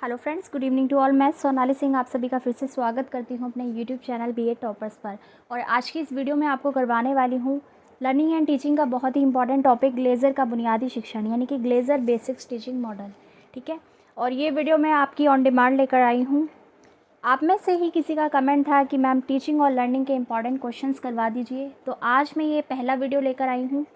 Hello friends, good evening to all. मैं सोनाली सिंह आप सभी का फिर से स्वागत करती हूं अपने यूट्यूब चैनल बीए टॉपर्स पर। और आज की इस वीडियो में आपको करवाने वाली हूं लर्निंग एंड टीचिंग का बहुत ही इंपॉर्टेंट टॉपिक, ग्लेज़र का बुनियादी शिक्षण, यानी कि ग्लेज़र बेसिक्स टीचिंग मॉडल। ठीक है, और ये वीडियो मैं आपकी ऑन डिमांड लेकर आई हूँ। आप में से ही किसी का कमेंट था कि मैम टीचिंग और लर्निंग के इंपॉर्टेंट क्वेश्चंस करवा दीजिए, तो आज मैं ये पहला वीडियो लेकर आई हूँ।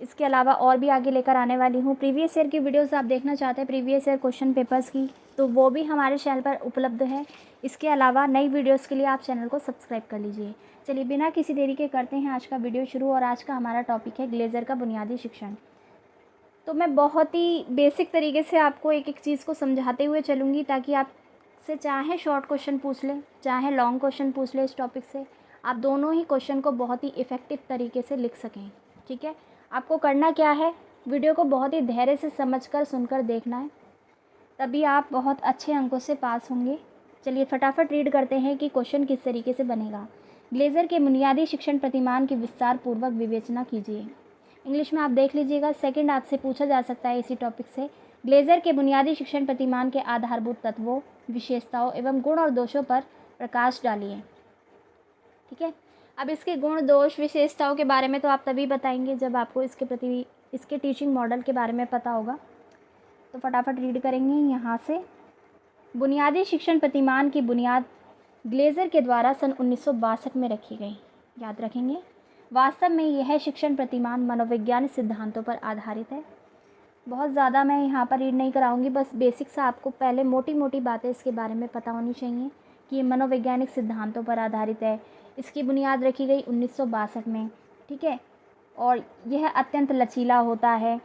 इसके अलावा और भी आगे लेकर आने वाली हूँ। प्रीवियस ईयर की वीडियोस आप देखना चाहते हैं, प्रीवियस ईयर क्वेश्चन पेपर्स की, तो वो भी हमारे चैनल पर उपलब्ध है। इसके अलावा नई वीडियोस के लिए आप चैनल को सब्सक्राइब कर लीजिए। चलिए बिना किसी देरी के करते हैं आज का वीडियो शुरू। और आज का हमारा टॉपिक है ग्लेज़र का बुनियादी शिक्षण। तो मैं बहुत ही बेसिक तरीके से आपको एक एक चीज़ को समझाते हुए चलूँगी, ताकि आपसे चाहे शॉर्ट क्वेश्चन पूछ लें चाहे लॉन्ग क्वेश्चन पूछ लें, इस टॉपिक से आप दोनों ही क्वेश्चन को बहुत ही इफ़ेक्टिव तरीके से लिख सकें। ठीक है, आपको करना क्या है, वीडियो को बहुत ही धैर्य से समझकर सुनकर देखना है, तभी आप बहुत अच्छे अंकों से पास होंगे। चलिए फटाफट रीड करते हैं कि क्वेश्चन किस तरीके से बनेगा। ग्लेज़र के बुनियादी शिक्षण प्रतिमान की विस्तार पूर्वक विवेचना कीजिए। इंग्लिश में आप देख लीजिएगा। सेकंड आपसे पूछा जा सकता है इसी टॉपिक से, ग्लेज़र के बुनियादी शिक्षण प्रतिमान के आधारभूत तत्वों, विशेषताओं एवं गुण और दोषों पर प्रकाश डालिए। ठीक है, अब इसके गुण, दोष, विशेषताओं के बारे में तो आप तभी बताएंगे जब आपको इसके टीचिंग मॉडल के बारे में पता होगा। तो फटाफट रीड करेंगे यहाँ से। बुनियादी शिक्षण प्रतिमान की बुनियाद ग्लेज़र के द्वारा सन 1962 में रखी गई। याद रखेंगे, वास्तव में यह शिक्षण प्रतिमान मनोवैज्ञानिक सिद्धांतों पर आधारित है। बहुत ज़्यादा मैं यहाँ पर रीड नहीं कराऊंगी, बस बेसिक सा आपको पहले मोटी मोटी बातें इसके बारे में पता होनी चाहिए कि ये मनोवैज्ञानिक सिद्धांतों पर आधारित है। इसकी बुनियाद रखी गई 1962 में। ठीक है, और यह अत्यंत लचीला होता है।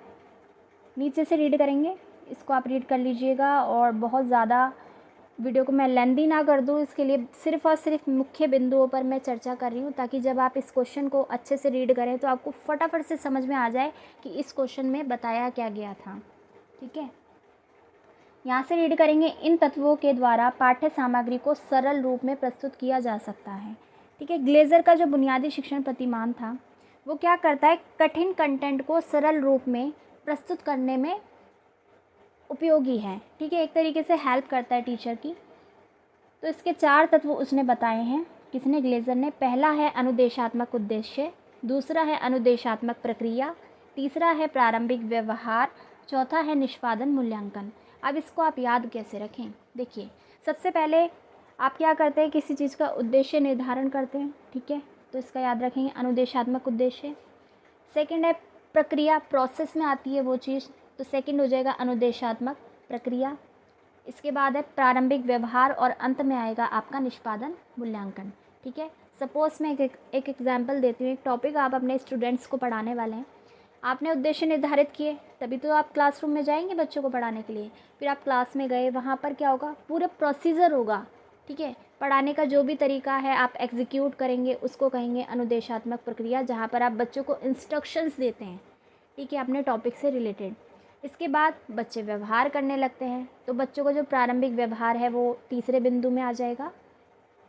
नीचे से रीड करेंगे, इसको आप रीड कर लीजिएगा। और बहुत ज़्यादा वीडियो को मैं लेंदी ना कर दूँ, इसके लिए सिर्फ़ और सिर्फ मुख्य बिंदुओं पर मैं चर्चा कर रही हूँ, ताकि जब आप इस क्वेश्चन को अच्छे से रीड करें तो आपको फटाफट से समझ में आ जाए कि इस क्वेश्चन में बताया क्या गया था। ठीक है, यहाँ से रीड करेंगे। इन तत्वों के द्वारा पाठ्य सामग्री को सरल रूप में प्रस्तुत किया जा सकता है। ठीक है, ग्लेज़र का जो बुनियादी शिक्षण प्रतिमान था वो क्या करता है, कठिन कंटेंट को सरल रूप में प्रस्तुत करने में उपयोगी है। ठीक है, एक तरीके से हेल्प करता है टीचर की। तो इसके 4 तत्व उसने बताए हैं। किसने, ग्लेज़र ने। पहला है अनुदेशात्मक उद्देश्य, दूसरा है अनुदेशात्मक प्रक्रिया, तीसरा है प्रारंभिक व्यवहार, चौथा है निष्पादन मूल्यांकन। अब इसको आप याद कैसे रखें, देखिए सबसे पहले आप क्या करते हैं, किसी चीज़ का उद्देश्य निर्धारण करते हैं। ठीक है, तो इसका याद रखेंगे, अनुदेशात्मक उद्देश्य। सेकंड है प्रक्रिया, प्रोसेस में आती है वो चीज़, तो सेकंड हो जाएगा अनुदेशात्मक प्रक्रिया। इसके बाद है प्रारंभिक व्यवहार, और अंत में आएगा आपका निष्पादन मूल्यांकन। ठीक है, सपोज मैं एक एग्जांपल देती हूँ। एक टॉपिक आप अपने स्टूडेंट्स को पढ़ाने वाले हैं, आपने उद्देश्य निर्धारित किए, तभी तो आप क्लासरूम में जाएंगे बच्चों को पढ़ाने के लिए। फिर आप क्लास में गए, वहाँ पर क्या होगा, पूरा प्रोसीजर होगा। ठीक है, पढ़ाने का जो भी तरीका है आप एग्जीक्यूट करेंगे, उसको कहेंगे अनुदेशात्मक प्रक्रिया, जहाँ पर आप बच्चों को इंस्ट्रक्शंस देते हैं। ठीक है, अपने टॉपिक से रिलेटेड। इसके बाद बच्चे व्यवहार करने लगते हैं, तो बच्चों का जो प्रारंभिक व्यवहार है वो तीसरे बिंदु में आ जाएगा।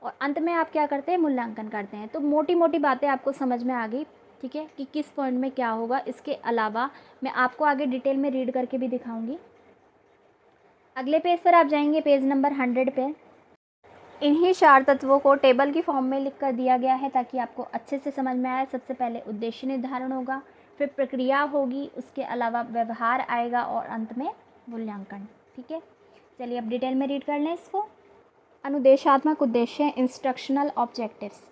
और अंत में आप क्या करते हैं, मूल्यांकन करते हैं। तो मोटी मोटी बातें आपको समझ में आ गई। ठीक है, कि किस पॉइंट में क्या होगा। इसके अलावा मैं आपको आगे डिटेल में रीड करके भी दिखाऊंगी। अगले पेज पर आप जाएंगे, पेज नंबर 100 पे। इन्हीं 4 तत्वों को टेबल की फॉर्म में लिख कर दिया गया है, ताकि आपको अच्छे से समझ में आए। सबसे पहले उद्देश्य निर्धारण होगा, फिर प्रक्रिया होगी, उसके अलावा व्यवहार आएगा, और अंत में मूल्यांकन। ठीक है, चलिए अब डिटेल में रीड कर लें इसको। अनुदेशात्मक उद्देश्य, इंस्ट्रक्शनल ऑब्जेक्टिव्स।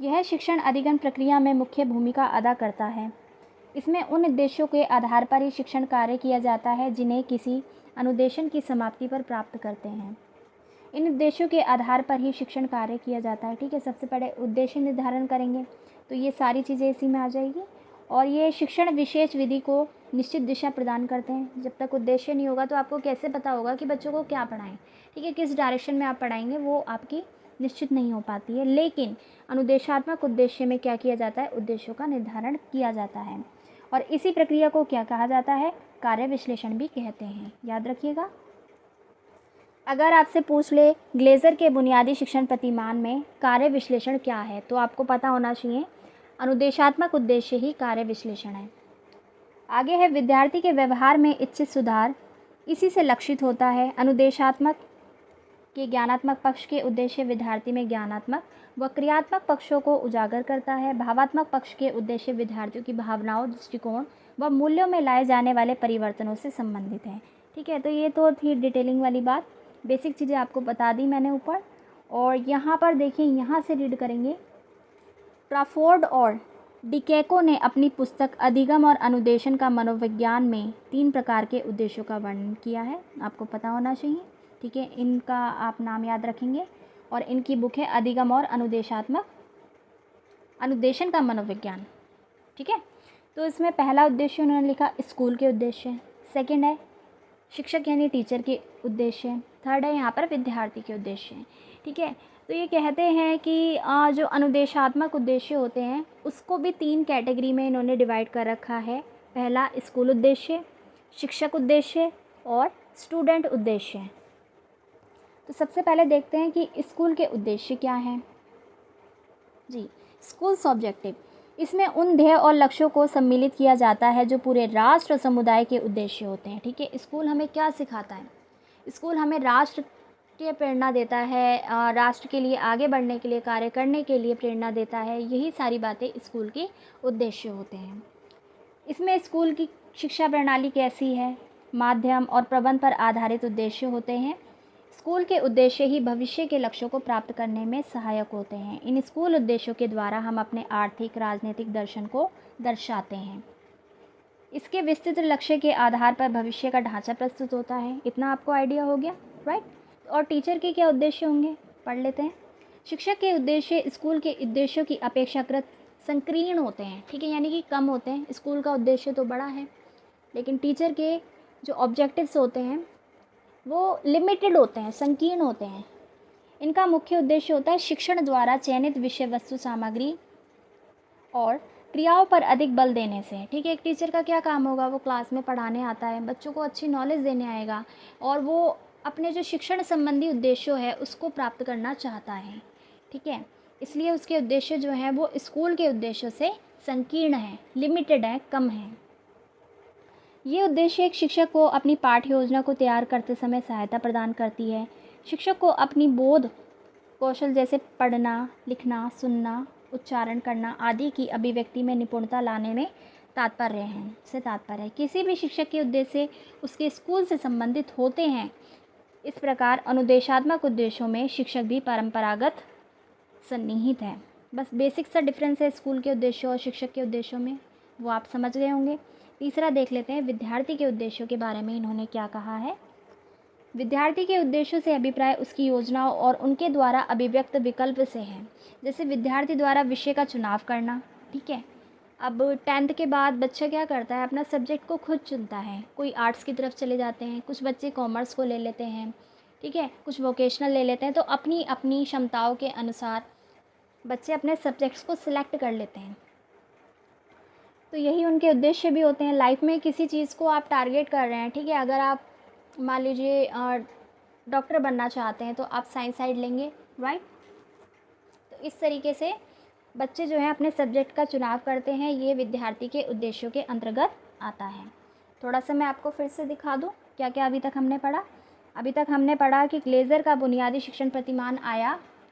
यह शिक्षण अधिगम प्रक्रिया में मुख्य भूमिका अदा करता है। इसमें उन उद्देश्यों के आधार पर ही शिक्षण कार्य किया जाता है जिन्हें किसी अनुदेशन की समाप्ति पर प्राप्त करते हैं। इन उद्देश्यों के आधार पर ही शिक्षण कार्य किया जाता है। ठीक है, सबसे पहले उद्देश्य निर्धारण करेंगे, तो ये सारी चीज़ें इसी में आ जाएगी। और ये शिक्षण विशेष विधि को निश्चित दिशा प्रदान करते हैं। जब तक उद्देश्य नहीं होगा तो आपको कैसे पता होगा कि बच्चों को क्या पढ़ाएं। ठीक है, किस डायरेक्शन में आप पढ़ाएंगे वो आपकी निश्चित नहीं हो पाती है। लेकिन अनुदेशात्मक उद्देश्य में क्या किया जाता है, उद्देश्यों का निर्धारण किया जाता है। और इसी प्रक्रिया को क्या कहा जाता है, कार्य विश्लेषण भी कहते हैं। याद रखिएगा। अगर आपसे पूछ ले ग्लेज़र के बुनियादी शिक्षण प्रतिमान में कार्य विश्लेषण क्या है, तो आपको पता होना चाहिए अनुदेशात्मक उद्देश्य ही कार्य विश्लेषण है। आगे है विद्यार्थी के व्यवहार में इच्छित सुधार। इसी से लक्षित होता है। अनुदेशात्मक के ज्ञानात्मक पक्ष के उद्देश्य विद्यार्थी में ज्ञानात्मक व क्रियात्मक पक्षों को उजागर करता है। भावात्मक पक्ष के उद्देश्य विद्यार्थियों की भावनाओं, दृष्टिकोण व मूल्यों में लाए जाने वाले परिवर्तनों से संबंधित है। ठीक है, तो ये तो थी डिटेलिंग वाली बात, बेसिक चीज़ें आपको बता दी मैंने ऊपर। और यहाँ पर देखिए, यहाँ से रीड करेंगे। क्राफोर्ड और डिकेको ने अपनी पुस्तक अधिगम और अनुदेशन का मनोविज्ञान में 3 प्रकार के उद्देश्यों का वर्णन किया है, आपको पता होना चाहिए। ठीक है, इनका आप नाम याद रखेंगे। और इनकी बुक है अधिगम और अनुदेशन का मनोविज्ञान। ठीक है, तो इसमें पहला उद्देश्य उन्होंने लिखा स्कूल के उद्देश्य, सेकंड है शिक्षक यानी टीचर के उद्देश्य, थर्ड है यहाँ पर विद्यार्थी के उद्देश्य। ठीक है, तो ये कहते हैं कि जो अनुदेशात्मक उद्देश्य होते हैं उसको भी 3 कैटेगरी में इन्होंने डिवाइड कर रखा है। पहला स्कूल उद्देश्य, शिक्षक उद्देश्य और स्टूडेंट उद्देश्य। तो सबसे पहले देखते हैं कि स्कूल के उद्देश्य क्या हैं। जी, स्कूल्स ऑब्जेक्टिव, इसमें उन ध्येय और लक्ष्यों को सम्मिलित किया जाता है जो पूरे राष्ट्र और समुदाय के उद्देश्य होते हैं। ठीक है, स्कूल हमें क्या सिखाता है? स्कूल हमें राष्ट्र के प्रेरणा देता है, राष्ट्र के लिए आगे बढ़ने के लिए, कार्य करने के लिए प्रेरणा देता है। यही सारी बातें स्कूल के उद्देश्य होते हैं। इसमें स्कूल की शिक्षा प्रणाली कैसी है, माध्यम और प्रबंध पर आधारित उद्देश्य होते हैं। स्कूल के उद्देश्य ही भविष्य के लक्ष्यों को प्राप्त करने में सहायक होते हैं। इन स्कूल उद्देश्यों के द्वारा हम अपने आर्थिक राजनीतिक दर्शन को दर्शाते हैं। इसके विस्तृत लक्ष्य के आधार पर भविष्य का ढांचा प्रस्तुत होता है। इतना आपको आइडिया हो गया, राइट? और टीचर के क्या उद्देश्य होंगे, पढ़ लेते हैं। शिक्षक के उद्देश्य स्कूल के उद्देश्यों की अपेक्षाकृत संकीर्ण होते हैं। ठीक है, यानी कि कम होते हैं। स्कूल का उद्देश्य तो बड़ा है, लेकिन टीचर के जो ऑब्जेक्टिव्स होते हैं वो लिमिटेड होते हैं, संकीर्ण होते हैं। इनका मुख्य उद्देश्य होता है शिक्षण द्वारा चयनित विषय वस्तु सामग्री और क्रियाओं पर अधिक बल देने से। ठीक है, एक टीचर का क्या काम होगा? वो क्लास में पढ़ाने आता है, बच्चों को अच्छी नॉलेज देने आएगा और वो अपने जो शिक्षण संबंधी उद्देश्य है उसको प्राप्त करना चाहता है। ठीक है, इसलिए उसके उद्देश्य जो हैं वो स्कूल के उद्देश्यों से संकीर्ण है, लिमिटेड है, कम है। ये उद्देश्य एक शिक्षक को अपनी पाठ्य योजना को तैयार करते समय सहायता प्रदान करती है। शिक्षक को अपनी बोध कौशल जैसे पढ़ना, लिखना, सुनना, उच्चारण करना आदि की अभिव्यक्ति में निपुणता लाने में तात्पर्य है। किसी भी शिक्षक के उद्देश्य उसके स्कूल से संबंधित होते हैं। इस प्रकार अनुदेशात्मक उद्देश्यों में शिक्षक भी परंपरागत सन्निहित है। बस बेसिक सा डिफरेंस है स्कूल के उद्देश्यों और शिक्षक के उद्देश्यों में, वो आप समझ गए होंगे। तीसरा देख लेते हैं विद्यार्थी के उद्देश्यों के बारे में इन्होंने क्या कहा है। विद्यार्थी के उद्देश्यों से अभिप्राय उसकी योजनाओं और उनके द्वारा अभिव्यक्त विकल्प से है। जैसे विद्यार्थी द्वारा विषय का चुनाव करना। ठीक है, अब 10th के बाद बच्चा क्या करता है? अपना सब्जेक्ट को खुद चुनता है। कोई आर्ट्स की तरफ चले जाते हैं, कुछ बच्चे कॉमर्स को ले लेते हैं, ठीक है, कुछ वोकेशनल ले लेते हैं। तो अपनी अपनी क्षमताओं के अनुसार बच्चे अपने सब्जेक्ट्स को सिलेक्ट कर लेते हैं। तो यही उनके उद्देश्य भी होते हैं। लाइफ में किसी चीज़ को आप टारगेट कर रहे हैं, ठीक है, अगर आप मान लीजिए डॉक्टर बनना चाहते हैं तो आप साइंस साइड लेंगे, राइट? तो इस तरीके से बच्चे जो हैं अपने सब्जेक्ट का चुनाव करते हैं। ये विद्यार्थी के उद्देश्यों के अंतर्गत आता है। थोड़ा सा मैं आपको फिर से दिखा दूँ क्या क्या अभी तक हमने पढ़ा। अभी तक हमने पढ़ा कि ग्लेज़र का बुनियादी शिक्षण प्रतिमान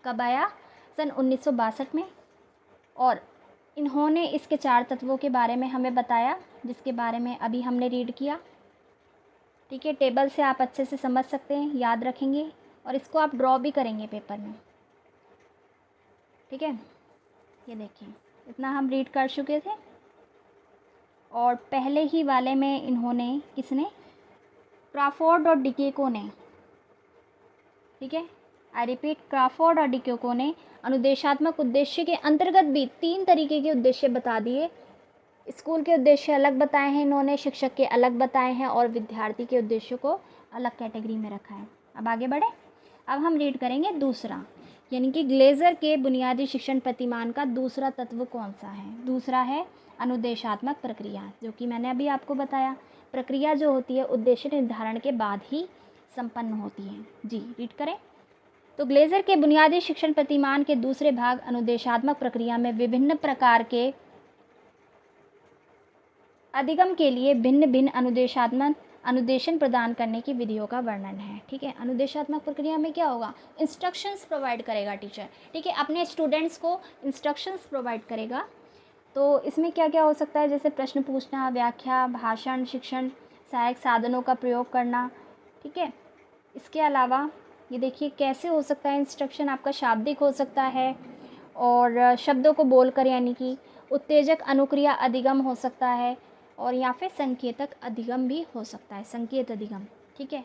कब आया? सन 1962 में। और इन्होंने इसके 4 तत्वों के बारे में हमें बताया, जिसके बारे में अभी हमने रीड किया। ठीक है, टेबल से आप अच्छे से समझ सकते हैं, याद रखेंगे और इसको आप ड्रॉ भी करेंगे पेपर में। ठीक है, ये देखिए, इतना हम रीड कर चुके थे। और पहले ही वाले में इन्होंने क्राफोर्ड और डिकेको ने, ठीक है, आई रिपीट, क्राफोर्ड और डिकेको ने अनुदेशात्मक उद्देश्य के अंतर्गत भी 3 तरीके के उद्देश्य बता दिए। स्कूल के उद्देश्य अलग बताए हैं इन्होंने, शिक्षक के अलग बताए हैं और विद्यार्थी के उद्देश्यों को अलग कैटेगरी में रखा है। अब आगे बढ़े। अब हम रीड करेंगे दूसरा, यानी कि ग्लेज़र के बुनियादी शिक्षण प्रतिमान का दूसरा तत्व कौन सा है? दूसरा है अनुदेशात्मक प्रक्रिया, जो कि मैंने अभी आपको बताया। प्रक्रिया जो होती है उद्देश्य निर्धारण के बाद ही संपन्न होती है। जी, रीड करें। तो ग्लेज़र के बुनियादी शिक्षण प्रतिमान के दूसरे भाग अनुदेशात्मक प्रक्रिया में विभिन्न प्रकार के अधिगम के लिए भिन्न भिन्न अनुदेशात्मक अनुदेशन प्रदान करने की विधियों का वर्णन है। ठीक है, अनुदेशात्मक प्रक्रिया में क्या होगा, इंस्ट्रक्शंस प्रोवाइड करेगा टीचर। ठीक है, अपने स्टूडेंट्स को इंस्ट्रक्शंस प्रोवाइड करेगा। तो इसमें क्या क्या हो सकता है, जैसे प्रश्न पूछना, व्याख्या, भाषण, शिक्षण, सहायक साधनों का प्रयोग करना। ठीक है, इसके अलावा ये देखिए कैसे हो सकता है इंस्ट्रक्शन, आपका शाब्दिक हो सकता है और शब्दों को बोलकर, यानी कि उत्तेजक अनुक्रिया अधिगम हो सकता है, और या फिर संकेतक अधिगम भी हो सकता है, संकेत अधिगम। ठीक है,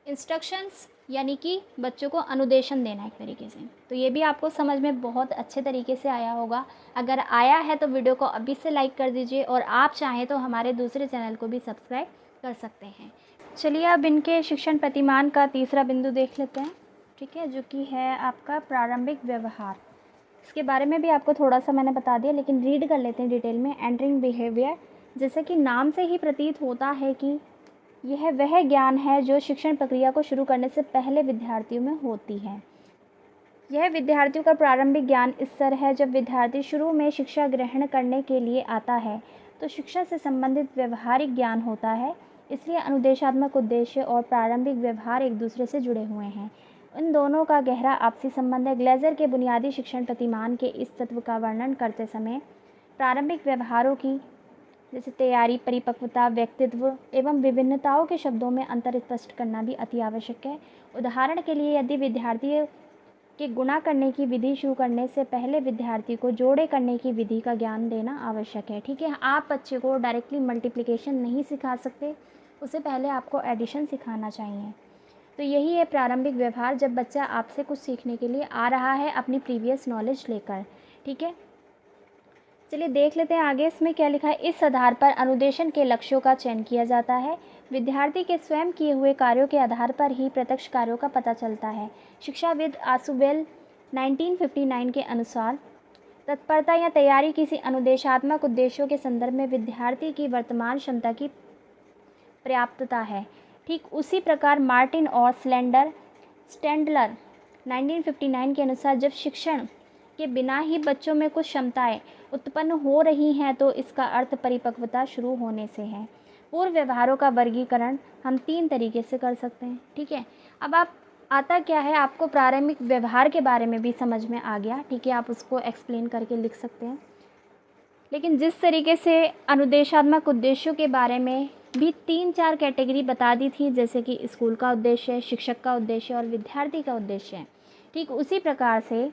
इंस्ट्रक्शंस यानी कि बच्चों को अनुदेशन देना एक तरीके से। तो ये भी आपको समझ में बहुत अच्छे तरीके से आया होगा। अगर आया है तो वीडियो को अभी से लाइक कर दीजिए, और आप चाहें तो हमारे दूसरे चैनल को भी सब्सक्राइब कर सकते हैं। चलिए अब इनके शिक्षण प्रतिमान का तीसरा बिंदु देख लेते हैं। ठीक है, जो कि है आपका प्रारंभिक व्यवहार। इसके बारे में भी आपको थोड़ा सा मैंने बता दिया, लेकिन रीड कर लेते हैं डिटेल में। एंटरिंग बिहेवियर, जैसे कि नाम से ही प्रतीत होता है कि यह वह ज्ञान है जो शिक्षण प्रक्रिया को शुरू करने से पहले विद्यार्थियों में होती है। यह विद्यार्थियों का प्रारंभिक ज्ञान स्तर है। जब विद्यार्थी शुरू में शिक्षा ग्रहण करने के लिए आता है तो शिक्षा से संबंधित व्यवहारिक ज्ञान होता है। इसलिए अनुदेशात्मक उद्देश्य और प्रारंभिक व्यवहार एक दूसरे से जुड़े हुए हैं। इन दोनों का गहरा आपसी संबंध है। ग्लेजर के बुनियादी शिक्षण प्रतिमान के इस तत्व का वर्णन करते समय प्रारंभिक व्यवहारों की, जैसे तैयारी, परिपक्वता, व्यक्तित्व एवं विभिन्नताओं के शब्दों में अंतर स्पष्ट करना भी अति आवश्यक है। उदाहरण के लिए, यदि विद्यार्थी के गुणा करने की विधि शुरू करने से पहले विद्यार्थी को जोड़े करने की विधि का ज्ञान देना आवश्यक है। ठीक है, आप बच्चे को डायरेक्टली मल्टीप्लिकेशन नहीं सिखा सकते, उससे पहले आपको एडिशन सिखाना चाहिए। तो यही है प्रारंभिक व्यवहार, जब बच्चा आपसे कुछ सीखने के लिए आ रहा है अपनी प्रीवियस नॉलेज लेकर। ठीक है, चलिए देख लेते हैं आगे इसमें क्या लिखा है। इस आधार पर अनुदेशन के लक्ष्यों का चयन किया जाता है। विद्यार्थी के स्वयं किए हुए कार्यों के आधार पर ही प्रत्यक्ष कार्यों का पता चलता है। शिक्षाविद आसुबेल 1959 के अनुसार तत्परता या तैयारी किसी अनुदेशात्मक उद्देश्यों के संदर्भ में विद्यार्थी की वर्तमान क्षमता की पर्याप्तता है। ठीक उसी प्रकार मार्टिन और स्टैंडलर 1959 के अनुसार जब शिक्षण के बिना ही बच्चों में कुछ क्षमताएं उत्पन्न हो रही हैं तो इसका अर्थ परिपक्वता शुरू होने से है। पूर्व व्यवहारों का वर्गीकरण हम 3 तरीके से कर सकते हैं। ठीक है, अब आप आता क्या है, आपको प्रारंभिक व्यवहार के बारे में भी समझ में आ गया। ठीक है, आप उसको एक्सप्लेन करके लिख सकते हैं। लेकिन जिस तरीके से अनुदेशात्मक उद्देश्यों के बारे में भी 3-4 कैटेगरी बता दी थी, जैसे कि स्कूल का उद्देश्य, शिक्षक का उद्देश्य और विद्यार्थी का उद्देश्य है, ठीक उसी प्रकार से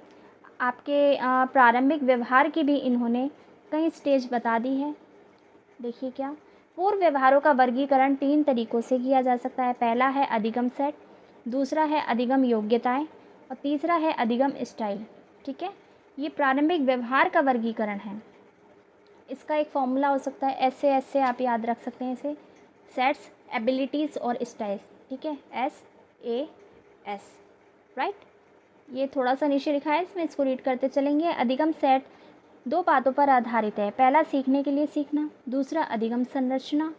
आपके प्रारंभिक व्यवहार की भी इन्होंने कई स्टेज बता दी है। देखिए क्या, पूर्व व्यवहारों का वर्गीकरण 3 तरीक़ों से किया जा सकता है। पहला है अधिगम सेट, दूसरा है अधिगम योग्यताएं और तीसरा है अधिगम स्टाइल। ठीक है, ये प्रारंभिक व्यवहार का वर्गीकरण है। इसका एक फॉर्मूला हो सकता है ऐसे आप याद रख सकते हैं इसे, सेट्स, एबिलिटीज़ और स्टाइल्स। ठीक है, SAS, राइट। ये थोड़ा सा नीचे लिखा है, इसमें इसको रीड करते चलेंगे। अधिगम सेट 2 बातों पर आधारित है। पहला सीखने के लिए सीखना, दूसरा अधिगम संरचना।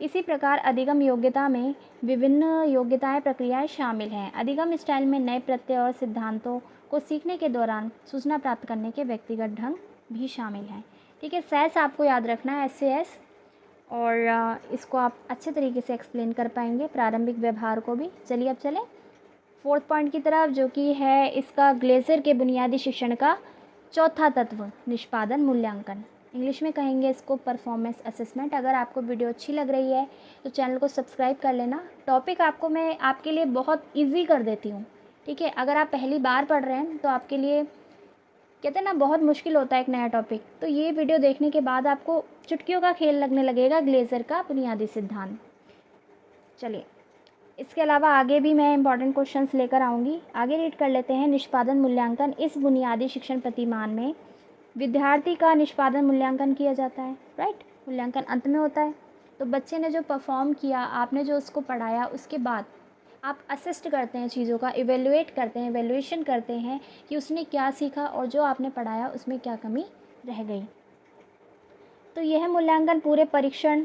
इसी प्रकार अधिगम योग्यता में विभिन्न योग्यताएं, प्रक्रियाएं शामिल हैं। अधिगम स्टाइल में नए प्रत्यय और सिद्धांतों को सीखने के दौरान सूचना प्राप्त करने के व्यक्तिगत ढंग भी शामिल हैं। ठीक है, सेस आपको याद रखना है, SAS, और इसको आप अच्छे तरीके से एक्सप्लेन कर पाएंगे, प्रारंभिक व्यवहार को भी। चलिए अब चलें 4th पॉइंट की तरफ, जो कि है इसका ग्लेजर के बुनियादी शिक्षण का चौथा तत्व, निष्पादन मूल्यांकन। इंग्लिश में कहेंगे इसको परफॉर्मेंस असेसमेंट। अगर आपको वीडियो अच्छी लग रही है तो चैनल को सब्सक्राइब कर लेना। टॉपिक आपको मैं आपके लिए बहुत ईजी कर देती हूँ। ठीक है, अगर आप पहली बार पढ़ रहे हैं तो आपके लिए कहते हैं ना बहुत मुश्किल होता है एक नया टॉपिक, तो ये वीडियो देखने के बाद आपको चुटकियों का खेल लगने लगेगा ग्लेजर का बुनियादी सिद्धांत। चलिए, इसके अलावा आगे भी मैं इंपॉर्टेंट क्वेश्चंस लेकर आऊँगी। आगे रीड कर लेते हैं। निष्पादन मूल्यांकन, इस बुनियादी शिक्षण प्रतिमान में विद्यार्थी का निष्पादन मूल्यांकन किया जाता है, राइट। मूल्यांकन अंत में होता है, तो बच्चे ने जो परफॉर्म किया, आपने जो उसको पढ़ाया, उसके बाद आप असिस्ट करते हैं चीज़ों का, इवेलुएट करते हैं, इवेल्यूएशन करते हैं कि उसने क्या सीखा और जो आपने पढ़ाया उसमें क्या कमी रह गई। तो यह मूल्यांकन पूरे परीक्षण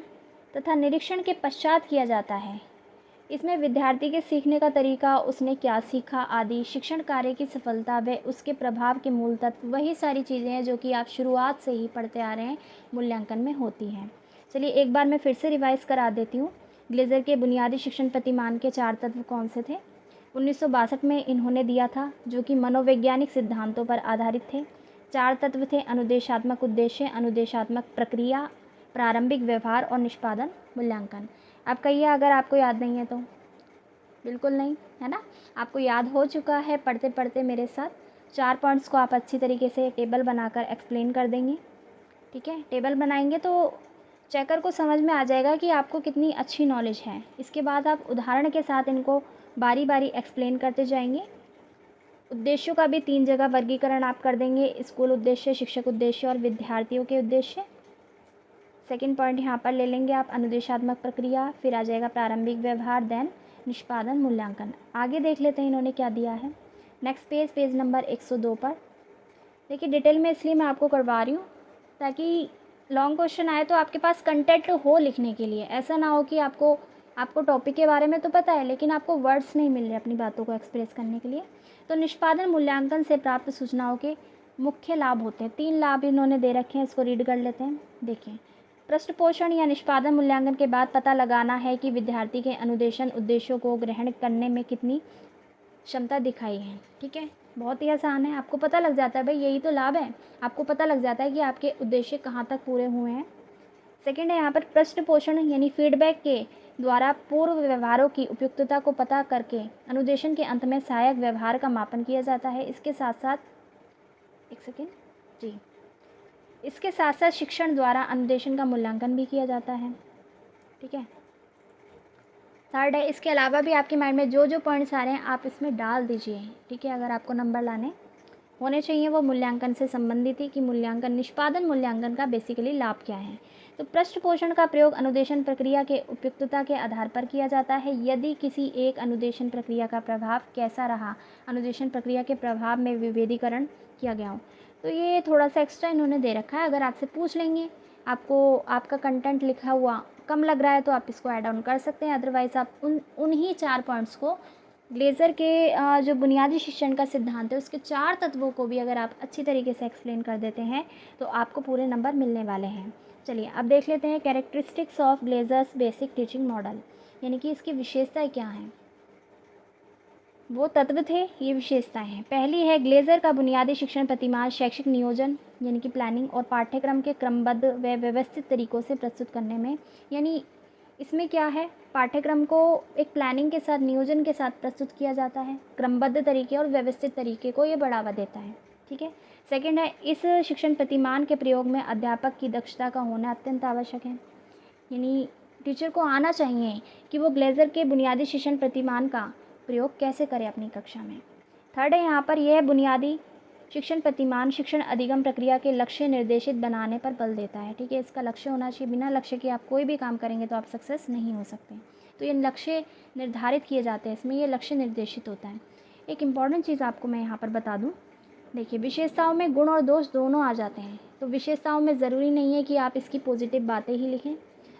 तथा निरीक्षण के पश्चात किया जाता है। इसमें विद्यार्थी के सीखने का तरीका, उसने क्या सीखा आदि, शिक्षण कार्य की सफलता व उसके प्रभाव के मूल तत्व, वही सारी चीज़ें हैं जो कि आप शुरुआत से ही पढ़ते आ रहे हैं, मूल्यांकन में होती हैं। चलिए एक बार मैं फिर से रिवाइज़ करा देती हूँ। ग्लेजर के बुनियादी शिक्षण प्रतिमान के 4 तत्व कौन से थे? 1962 में इन्होंने दिया था, जो कि मनोवैज्ञानिक सिद्धांतों पर आधारित थे। 4 तत्व थे: अनुदेशात्मक उद्देश्य, अनुदेशात्मक प्रक्रिया, प्रारंभिक व्यवहार और निष्पादन मूल्यांकन। अब कहिए, अगर आपको याद नहीं है तो? बिल्कुल नहीं, है ना? आपको याद हो चुका है पढ़ते पढ़ते मेरे साथ। 4 पॉइंट्स को आप अच्छी तरीके से टेबल बनाकर एक्सप्लेन कर देंगे, ठीक है? टेबल बनाएंगे तो चेकर को समझ में आ जाएगा कि आपको कितनी अच्छी नॉलेज है। इसके बाद आप उदाहरण के साथ इनको बारी बारी एक्सप्लेन करते जाएंगे। उद्देश्यों का भी 3 जगह वर्गीकरण आप कर देंगे: स्कूल उद्देश्य, शिक्षक उद्देश्य और विद्यार्थियों के उद्देश्य। सेकंड पॉइंट यहाँ पर ले लेंगे आप अनुदेशात्मक प्रक्रिया, फिर आ जाएगा प्रारंभिक व्यवहार, देन निष्पादन मूल्यांकन। आगे देख लेते हैं इन्होंने क्या दिया है। नेक्स्ट पेज नंबर 102 पर। देखिए, डिटेल में इसलिए मैं आपको करवा रही हूँ ताकि लॉन्ग क्वेश्चन आए तो आपके पास कंटेंट हो लिखने के लिए। ऐसा ना हो कि आपको टॉपिक के बारे में तो पता है लेकिन आपको वर्ड्स नहीं मिल रहे अपनी बातों को एक्सप्रेस करने के लिए। तो निष्पादन मूल्यांकन से प्राप्त सूचनाओं के मुख्य लाभ होते हैं। 3 लाभ इन्होंने दे रखे हैं, इसको रीड कर लेते हैं। देखिए, पृष्ठपोषण या निष्पादन मूल्यांकन के बाद पता लगाना है कि विद्यार्थी के अनुदेशन उद्देश्यों को ग्रहण करने में कितनी क्षमता दिखाई है। ठीक है, बहुत ही आसान है, आपको पता लग जाता है भाई यही तो लाभ है। आपको पता लग जाता है कि आपके उद्देश्य कहाँ तक पूरे हुए हैं। सेकंड है यहाँ पर पृष्ठपोषण यानी फीडबैक के द्वारा पूर्व व्यवहारों की उपयुक्तता को पता करके अनुदेशन के अंत में सहायक व्यवहार का मापन किया जाता है। इसके साथ साथ इसके साथ साथ शिक्षण द्वारा अनुदेशन का मूल्यांकन भी किया जाता है। ठीक है, थर्ड है, इसके अलावा भी आपके माइंड में जो जो पॉइंट्स आ रहे हैं आप इसमें डाल दीजिए। ठीक है, अगर आपको नंबर लाने होने चाहिए वो मूल्यांकन से संबंधित ही कि मूल्यांकन, निष्पादन मूल्यांकन का बेसिकली लाभ क्या है। तो पृष्ठपोषण का प्रयोग अनुदेशन प्रक्रिया के उपयुक्तता के आधार पर किया जाता है। यदि किसी एक अनुदेशन प्रक्रिया का प्रभाव कैसा रहा, अनुदेशन प्रक्रिया के प्रभाव में विभेदीकरण किया गया हो। तो ये थोड़ा सा एक्स्ट्रा इन्होंने दे रखा है, अगर आपसे पूछ लेंगे आपको आपका कंटेंट लिखा हुआ कम लग रहा है तो आप इसको ऐड ऑन कर सकते हैं। अदरवाइज़ आप उन्हीं 4 पॉइंट्स को, ग्लेजर के जो बुनियादी शिक्षण का सिद्धांत है उसके 4 तत्वों को भी अगर आप अच्छी तरीके से एक्सप्लेन कर देते हैं तो आपको पूरे नंबर मिलने वाले हैं। चलिए अब देख लेते हैं characteristics of Glazers basic teaching model, यानी कि इसकी विशेषताएं क्या हैं। वो तत्व थे, ये विशेषताएं हैं। पहली है, ग्लेजर का बुनियादी शिक्षण प्रतिमान शैक्षिक नियोजन यानी कि प्लानिंग और पाठ्यक्रम के क्रमबद्ध व व्यवस्थित तरीकों से प्रस्तुत करने में, यानी इसमें क्या है, पाठ्यक्रम को एक प्लानिंग के साथ, नियोजन के साथ प्रस्तुत किया जाता है। क्रमबद्ध तरीके और व्यवस्थित तरीके को ये बढ़ावा देता है। ठीक है, सेकंड है, इस शिक्षण प्रतिमान के प्रयोग में अध्यापक की दक्षता का होना अत्यंत आवश्यक है, यानी टीचर को आना चाहिए कि वो ग्लेजर के बुनियादी शिक्षण प्रतिमान का प्रयोग कैसे करें अपनी कक्षा में। थर्ड है यहाँ पर, यह बुनियादी शिक्षण प्रतिमान शिक्षण अधिगम प्रक्रिया के लक्ष्य निर्देशित बनाने पर बल देता है। ठीक है, इसका लक्ष्य होना चाहिए, बिना लक्ष्य के आप कोई भी काम करेंगे तो आप सक्सेस नहीं हो सकते। तो ये लक्ष्य निर्धारित किए जाते हैं, इसमें ये लक्ष्य निर्देशित होता है। एक इम्पॉर्टेंट चीज़ आपको मैं यहाँ पर बता दूँ, देखिए विशेषताओं में गुण और दोष दोनों आ जाते हैं। तो विशेषताओं में ज़रूरी नहीं है कि आप इसकी पॉजिटिव बातें ही लिखें,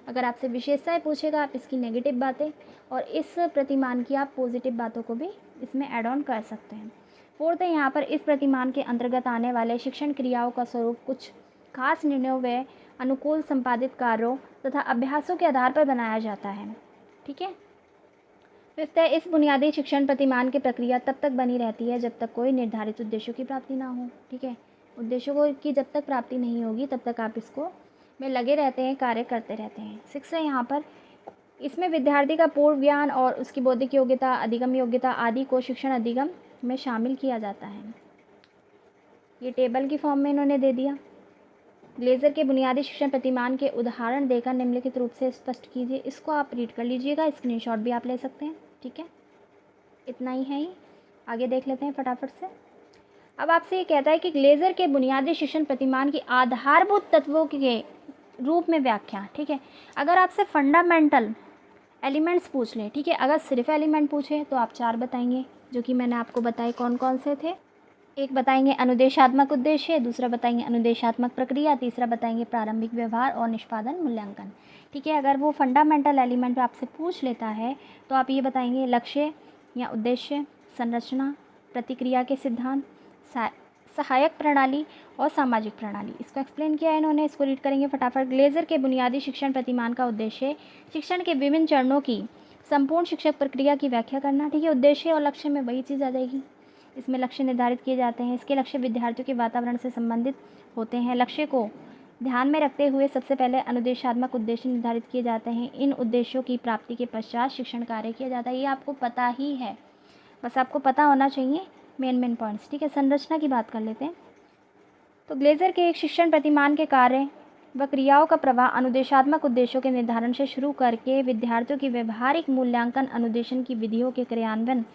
अगर आपसे विशेषताएं पूछेगा आप इसकी नेगेटिव बातें और इस प्रतिमान की आप पॉजिटिव बातों को भी इसमें ऐड ऑन कर सकते हैं। फोर्थ है यहाँ पर, इस प्रतिमान के अंतर्गत आने वाले शिक्षण क्रियाओं का स्वरूप कुछ खास निर्णयों व अनुकूल संपादित कार्यों तथा अभ्यासों के आधार पर बनाया जाता है। ठीक है, फिफ्थ है, इस बुनियादी शिक्षण प्रतिमान की प्रक्रिया तब तक बनी रहती है जब तक कोई निर्धारित उद्देश्यों की प्राप्ति ना हो। ठीक है, उद्देश्यों की जब तक प्राप्ति नहीं होगी तब तक आप इसको में लगे रहते हैं, कार्य करते रहते हैं। सिक्स है यहाँ पर, इसमें विद्यार्थी का पूर्व ज्ञान और उसकी बौद्धिक योग्यता, अधिगम योग्यता आदि को शिक्षण अधिगम में शामिल किया जाता है। ये टेबल की फॉर्म में इन्होंने दे दिया। ग्लेजर के बुनियादी शिक्षण प्रतिमान के उदाहरण देकर निम्नलिखित रूप से स्पष्ट कीजिए। इसको आप रीड कर लीजिएगा, स्क्रीनशॉट भी आप ले सकते हैं। ठीक है, इतना ही है। आगे देख लेते हैं फटाफट से। अब आपसे ये कहता है कि ग्लेजर के बुनियादी शिक्षण प्रतिमान की आधारभूत तत्वों के रूप में व्याख्या। ठीक है, अगर आपसे फंडामेंटल एलिमेंट्स पूछ लें, ठीक है, अगर सिर्फ एलिमेंट पूछे तो आप 4 बताएंगे, जो कि मैंने आपको बताए कौन कौन से थे। एक बताएंगे अनुदेशात्मक उद्देश्य, दूसरा बताएंगे अनुदेशात्मक प्रक्रिया, तीसरा बताएंगे प्रारंभिक व्यवहार और निष्पादन मूल्यांकन। ठीक है, अगर वो फंडामेंटल एलिमेंट आपसे पूछ लेता है तो आप ये बताएंगे लक्ष्य या उद्देश्य, संरचना, प्रतिक्रिया के सिद्धांत, सहायक प्रणाली और सामाजिक प्रणाली। इसको एक्सप्लेन किया है इन्होंने, इसको रीड करेंगे फटाफट। ग्लेजर के बुनियादी शिक्षण प्रतिमान का उद्देश्य शिक्षण के विभिन्न चरणों की संपूर्ण शिक्षक प्रक्रिया की व्याख्या करना। ठीक है, उद्देश्य और लक्ष्य में वही चीज़ आ जाएगी। इसमें लक्ष्य निर्धारित किए जाते हैं। इसके लक्ष्य विद्यार्थियों के वातावरण से संबंधित होते हैं। लक्ष्य को ध्यान में रखते हुए सबसे पहले अनुदेशात्मक उद्देश्य निर्धारित किए जाते हैं। इन उद्देश्यों की प्राप्ति के पश्चात शिक्षण कार्य किया जाता है। ये आपको पता ही है, बस आपको पता होना चाहिए मेन पॉइंट्स। ठीक है, संरचना की बात कर लेते हैं। तो ग्लेजर के एक शिक्षण प्रतिमान के कार्य व क्रियाओं का प्रवाह अनुदेशात्मक उद्देश्यों के निर्धारण से शुरू करके विद्यार्थियों की व्यवहारिक मूल्यांकन, अनुदेशन की विधियों के क्रियान्वयन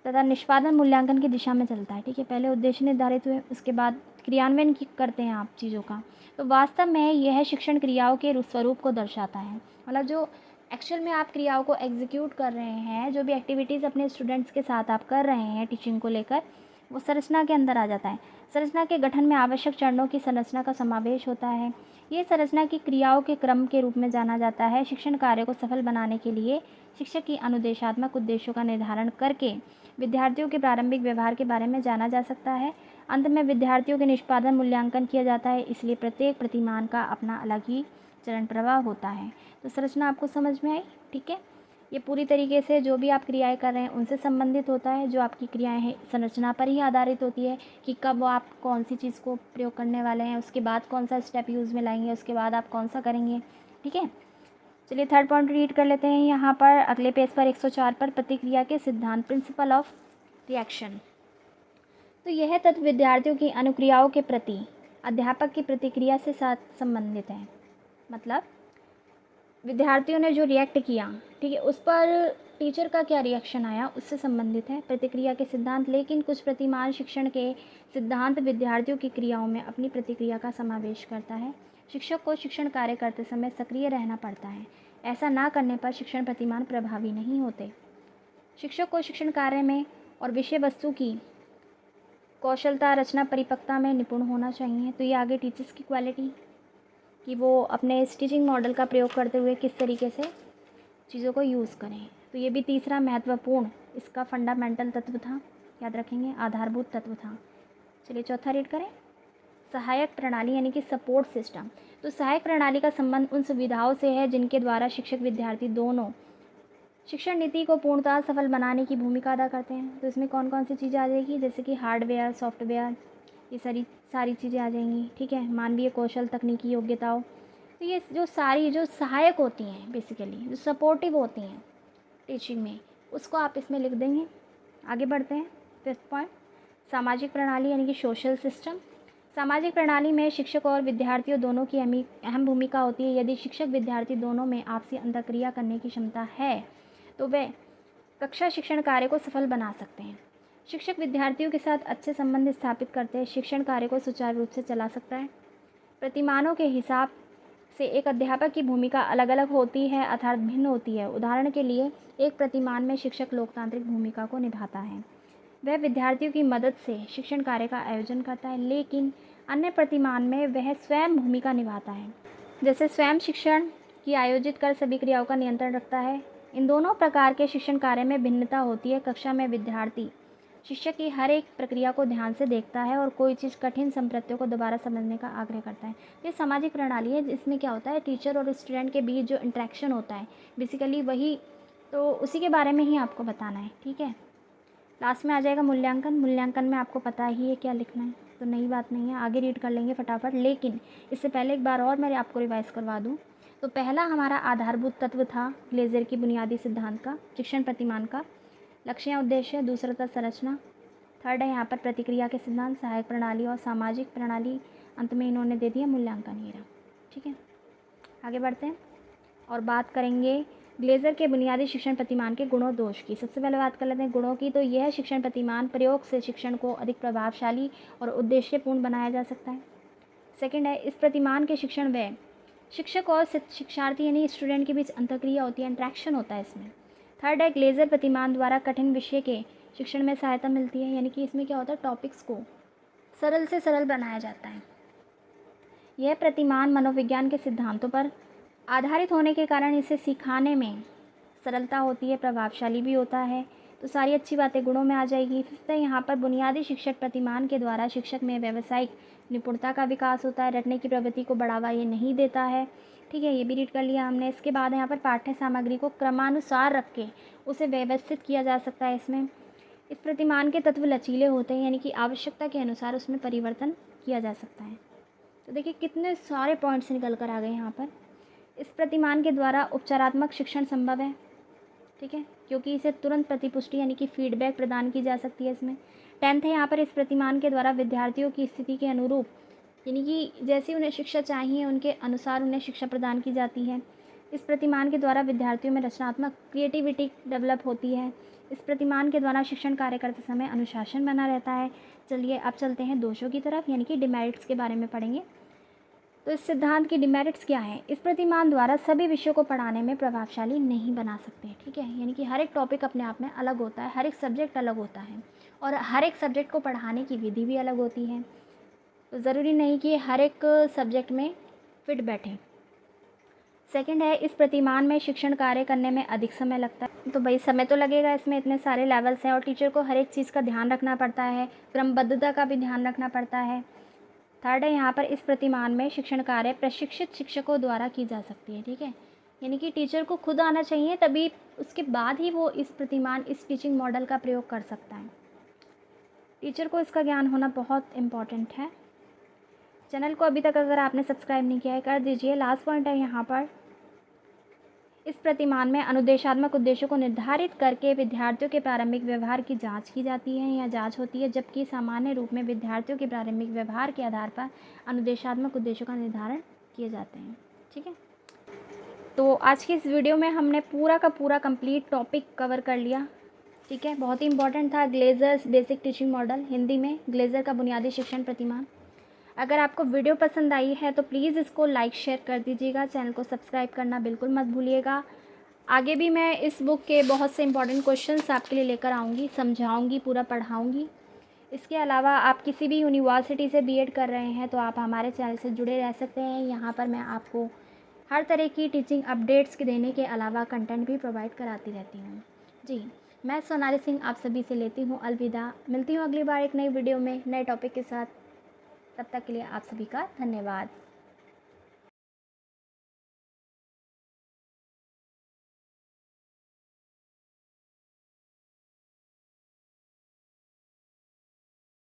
तथा निष्पादन मूल्यांकन की दिशा में चलता है। ठीक है, पहले उद्देश्य निर्धारित हुए, उसके बाद क्रियान्वयन की करते हैं आप चीज़ों का। तो वास्तव में यह शिक्षण क्रियाओं के स्वरूप को दर्शाता है। मतलब जो एक्चुअल में आप क्रियाओं को एग्जीक्यूट कर रहे हैं, जो भी एक्टिविटीज़ अपने स्टूडेंट्स के साथ आप कर रहे हैं टीचिंग को लेकर, वो संरचना के अंदर आ जाता है। संरचना के गठन में आवश्यक चरणों की संरचना का समावेश होता है। ये संरचना की क्रियाओं के क्रम के रूप में जाना जाता है। शिक्षण कार्य को सफल बनाने के लिए शिक्षक की अनुदेशात्मक उद्देश्यों का निर्धारण करके विद्यार्थियों के प्रारंभिक व्यवहार के बारे में जाना जा सकता है। अंत में विद्यार्थियों के निष्पादन मूल्यांकन किया जाता है। इसलिए प्रत्येक प्रतिमान का अपना अलग ही चरण प्रवाह होता है। तो संरचना आपको समझ में आई? ठीक है, ये पूरी तरीके से जो भी आप क्रियाएं कर रहे हैं उनसे संबंधित होता है। जो आपकी क्रियाएं हैं संरचना पर ही आधारित होती है कि कब आप कौन सी चीज़ को प्रयोग करने वाले हैं, उसके बाद कौन सा स्टेप यूज़ में लाएंगे, उसके बाद आप कौन सा करेंगे। ठीक है, चलिए थर्ड पॉइंट रीड कर लेते हैं यहाँ पर अगले पेज पर 104 पर, प्रतिक्रिया के सिद्धांत, प्रिंसिपल ऑफ रिएक्शन। तो यह तत्व विद्यार्थियों की अनुक्रियाओं के प्रति अध्यापक की प्रतिक्रिया से साथ संबंधित है। मतलब विद्यार्थियों ने जो रिएक्ट किया, ठीक है, उस पर टीचर का क्या रिएक्शन आया, उससे संबंधित है प्रतिक्रिया के सिद्धांत। लेकिन कुछ प्रतिमान शिक्षण के सिद्धांत विद्यार्थियों की क्रियाओं में अपनी प्रतिक्रिया का समावेश करता है। शिक्षक को शिक्षण कार्य करते समय सक्रिय रहना पड़ता है। ऐसा ना करने पर शिक्षण प्रतिमान प्रभावी नहीं होते। शिक्षक को शिक्षण कार्य में और विषय वस्तु की कौशलता, रचना, परिपक्वता में निपुण होना चाहिए। तो ये आगे टीचर्स की क्वालिटी कि वो अपने इस टीचिंग मॉडल का प्रयोग करते हुए किस तरीके से चीज़ों को यूज़ करें। तो ये भी तीसरा महत्वपूर्ण इसका फंडामेंटल तत्व था, याद रखेंगे, आधारभूत तत्व था। चलिए चौथा रीड करें, सहायक प्रणाली यानी कि सपोर्ट सिस्टम। तो सहायक प्रणाली का संबंध उन सुविधाओं से है जिनके द्वारा शिक्षक विद्यार्थी दोनों शिक्षण नीति को पूर्णतः सफल बनाने की भूमिका अदा करते हैं। तो इसमें कौन कौन सी चीज़ें आ जाएगी, जैसे कि हार्डवेयर, सॉफ्टवेयर, ये सारी चीज़ें आ जाएंगी। ठीक है, मानवीय कौशल, तकनीकी योग्यताओं। तो ये जो सारी जो सहायक होती हैं, बेसिकली जो सपोर्टिव होती हैं टीचिंग में, उसको आप इसमें लिख देंगे। आगे बढ़ते हैं, फिफ्थ पॉइंट, सामाजिक प्रणाली यानी कि सोशल सिस्टम। सामाजिक प्रणाली में शिक्षक और विद्यार्थियों दोनों की अहम भूमिका होती है। यदि शिक्षक विद्यार्थी दोनों में आपसी अंतर्क्रिया करने की क्षमता है तो वे कक्षा शिक्षण कार्य को सफल बना सकते हैं। शिक्षक विद्यार्थियों के साथ अच्छे संबंध स्थापित करते हैं शिक्षण कार्य को सुचारू रूप से चला सकता है। प्रतिमानों के हिसाब से एक अध्यापक की भूमिका अलग अलग होती है, अर्थात भिन्न होती है। उदाहरण के लिए एक प्रतिमान में शिक्षक लोकतांत्रिक भूमिका को निभाता है, वह विद्यार्थियों की मदद से शिक्षण कार्य का आयोजन करता है। लेकिन अन्य प्रतिमान में वह स्वयं भूमिका निभाता है, जैसे स्वयं शिक्षण की आयोजित कर सभी क्रियाओं का नियंत्रण रखता है। इन दोनों प्रकार के शिक्षण कार्य में भिन्नता होती है। कक्षा में विद्यार्थी शिक्षक की हर एक प्रक्रिया को ध्यान से देखता है और कोई चीज़ कठिन संप्रत्यों को दोबारा समझने का आग्रह करता है। ये सामाजिक प्रणाली है जिसमें क्या होता है, टीचर और स्टूडेंट के बीच जो इंटरेक्शन होता है, बेसिकली वही, तो उसी के बारे में ही आपको बताना है। ठीक है, लास्ट में आ जाएगा मूल्यांकन। मूल्यांकन में आपको पता ही है क्या लिखना है, तो नई बात नहीं है, आगे रीड कर लेंगे फटाफट। लेकिन इससे पहले एक बार और मैं आपको रिवाइज़ करवा दूँ। तो पहला हमारा आधारभूत तत्व था ग्लेजर की बुनियादी सिद्धांत का, शिक्षण प्रतिमान का, लक्ष्य या उद्देश्य। दूसरा था संरचना। थर्ड है यहाँ पर प्रतिक्रिया के सिद्धांत, सहायक प्रणाली और सामाजिक प्रणाली। अंत में इन्होंने दे दिया मूल्यांकन। ये रहा। ठीक है, आगे बढ़ते हैं और बात करेंगे ग्लेजर के बुनियादी शिक्षण प्रतिमान के गुणों दोष की। सबसे पहले बात कर लेते हैं गुणों की। तो यह शिक्षण प्रतिमान प्रयोग से शिक्षण को अधिक प्रभावशाली और उद्देश्यपूर्ण बनाया जा सकता है। सेकंड है, इस प्रतिमान के शिक्षण व शिक्षक और शिक्षार्थी यानी स्टूडेंट के बीच अंतःक्रिया होती है, इंट्रैक्शन होता है इसमें। थर्ड है, ग्लेजर प्रतिमान द्वारा कठिन विषय के शिक्षण में सहायता मिलती है, यानी कि इसमें क्या होता है, टॉपिक्स को सरल से सरल बनाया जाता है। यह प्रतिमान मनोविज्ञान के सिद्धांतों पर आधारित होने के कारण इसे सिखाने में सरलता होती है, प्रभावशाली भी होता है। तो सारी अच्छी बातें गुणों में आ जाएगी। फिफ्थ है यहाँ पर बुनियादी शिक्षक प्रतिमान के द्वारा शिक्षक में व्यावसायिक निपुणता का विकास होता है, रटने की प्रवृत्ति को बढ़ावा ये नहीं देता है। ठीक है, ये भी रीड कर लिया हमने। इसके बाद यहाँ पर पाठ्य सामग्री को क्रमानुसार रख के उसे व्यवस्थित किया जा सकता है। इसमें इस प्रतिमान के तत्व लचीले होते हैं, यानी कि आवश्यकता के अनुसार उसमें परिवर्तन किया जा सकता है। तो देखिए कितने सारे पॉइंट्स निकल कर आ गए यहाँ पर। इस प्रतिमान के द्वारा उपचारात्मक शिक्षण संभव है, ठीक है, क्योंकि इसे तुरंत प्रतिपुष्टि यानी कि फीडबैक प्रदान की जा सकती है इसमें। 10th है यहाँ पर इस प्रतिमान के द्वारा विद्यार्थियों की स्थिति के अनुरूप, यानी कि जैसी उन्हें शिक्षा चाहिए उनके अनुसार उन्हें शिक्षा प्रदान की जाती है। इस प्रतिमान के द्वारा विद्यार्थियों में रचनात्मक क्रिएटिविटी डेवलप होती है। इस प्रतिमान के द्वारा शिक्षण कार्य करते समय अनुशासन बना रहता है। चलिए अब चलते हैं दोषों की तरफ, यानी कि डिमेरिट्स के बारे में पढ़ेंगे। तो इस सिद्धांत की डिमेरिट्स क्या है? इस प्रतिमान द्वारा सभी विषयों को पढ़ाने में प्रभावशाली नहीं बना सकते, ठीक है, यानी कि हर एक टॉपिक अपने आप में अलग होता है, हर एक सब्जेक्ट अलग होता है और हर एक सब्जेक्ट को पढ़ाने की विधि भी अलग होती है। तो ज़रूरी नहीं कि हर एक सब्जेक्ट में फिट बैठे। सेकंड है इस प्रतिमान में शिक्षण कार्य करने में अधिक समय लगता है। तो भाई समय तो लगेगा, इसमें इतने सारे लेवल्स हैं और टीचर को हर एक चीज़ का ध्यान रखना पड़ता है, क्रमबद्धता का भी ध्यान रखना पड़ता है। थर्ड है यहाँ पर इस प्रतिमान में शिक्षण कार्य प्रशिक्षित शिक्षकों द्वारा की जा सकती है, ठीक है, यानी कि टीचर को खुद आना चाहिए, तभी उसके बाद ही वो इस प्रतिमान इस टीचिंग मॉडल का प्रयोग कर सकता है। टीचर को इसका ज्ञान होना बहुत इम्पॉर्टेंट है। चैनल को अभी तक अगर आपने सब्सक्राइब नहीं किया है कर दीजिए। लास्ट पॉइंट है यहाँ पर इस प्रतिमान में अनुदेशात्मक उद्देश्यों को निर्धारित करके विद्यार्थियों के प्रारंभिक व्यवहार की जांच की जाती है या जांच होती है, जबकि सामान्य रूप में विद्यार्थियों के प्रारंभिक व्यवहार के आधार पर अनुदेशात्मक उद्देश्यों का निर्धारण किए जाते हैं, ठीक है। तो आज की इस वीडियो में हमने पूरा का पूरा कंप्लीट टॉपिक कवर कर लिया, ठीक है। बहुत ही इंपॉर्टेंट था Glazers basic teaching model, Hindi में ग्लेजर का बुनियादी शिक्षण प्रतिमान। अगर आपको वीडियो पसंद आई है तो प्लीज़ इसको लाइक शेयर कर दीजिएगा, चैनल को सब्सक्राइब करना बिल्कुल मत भूलिएगा। आगे भी मैं इस बुक के बहुत से इंपॉर्टेंट क्वेश्चंस आपके लिए लेकर आऊँगी, समझाऊँगी, पूरा पढ़ाऊँगी। इसके अलावा आप किसी भी यूनिवर्सिटी से बीएड कर रहे हैं तो आप हमारे चैनल से जुड़े रह सकते हैं। यहाँ पर मैं आपको हर तरह की टीचिंग अपडेट्स के देने के अलावा कंटेंट भी प्रोवाइड कराती रहती हूँ। जी, मैं सोनाली सिंह आप सभी से लेती हूँ अलविदा। मिलती हूँ अगली बार एक नई वीडियो में नए टॉपिक के साथ। तब तक के लिए आप सभी का धन्यवाद।